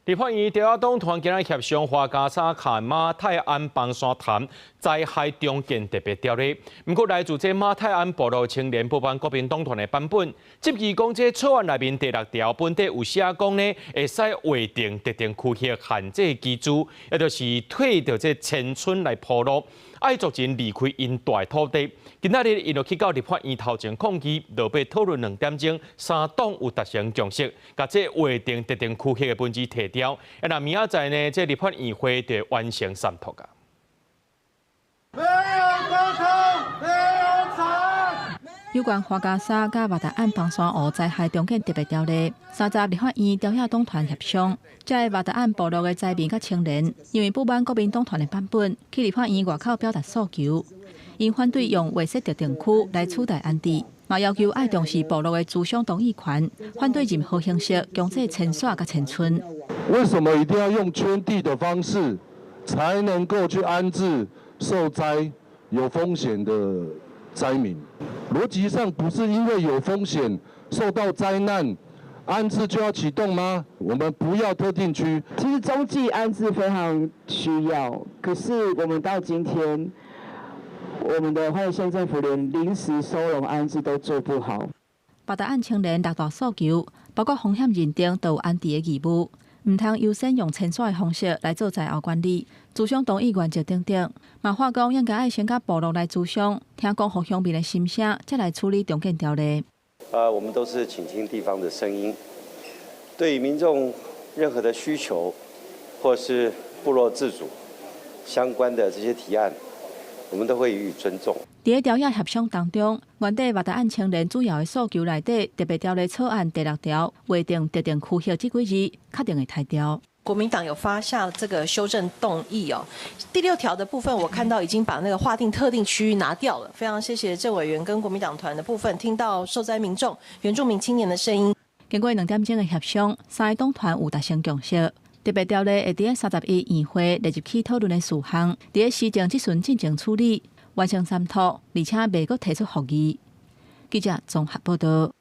立法院调动团今日协商花加沙和马泰安邦山潭灾害中建特别条例。不过，来自这马泰安部落青年部分国民党团的版本，质疑讲这草案内面第6条本地有写讲呢，会使划定特定区域限制居住，也就是退到这迁村来铺路，爱族人离开因大土地。今仔日，伊就去到立法院头前抗议，落被讨论2点钟，3党有达成共识，把这划定特定区域的本质提掉。那明仔载呢，这立法议会就完成三读啊。没有沟通，没有吵。有关花加沙甲马达安邦山河灾害中建特别条例，30立法院朝野党团协商，在马达安部落的灾民甲青年，因为不满国民党团的版本，去立法院外口表达诉求。因反对用划设特定区来取代安置，嘛要求爱重视部落的主商同意权，反对任何形式强制迁徙甲迁村。为什么一定要用圈地的方式，才能够去安置受灾有风险的灾民？逻辑上不是因为有风险受到灾难，安置就要启动吗？我们不要特定区。其实中继安置非常需要，可是我们到今天，我们的花莲县政府连临时收容安置都做不好。马达安青年6大诉求，包括风险认定都有安置的义务，唔通优先用迁徙的方式来做灾后管理，主商同意原则等等。嘛话讲应该爱先甲部落来主商，听讲互乡民的心声，再来处理中建条例。我们都是倾听地方的声音，对于民众任何的需求，或是部落自主相关的这些提案，我们都会予以尊重。伫条约协商当中，原底马达安青年主要的诉求内底，特别条例草案第6条划定特定区域这几字，确定会裁掉。国民党有发下这个修正动议哦，第6条的部分我看到已经把那个划定特定区域拿掉了，非常谢谢郑委员跟国民党团的部分，听到受灾民众、原住民青年的声音。经过2点钟的协商，3个党团有达成共识。特别条例会伫31议会列入去讨论的事项，伫施政即阵进行处理，完成3读，而且未阁提出复议。记者综合报道。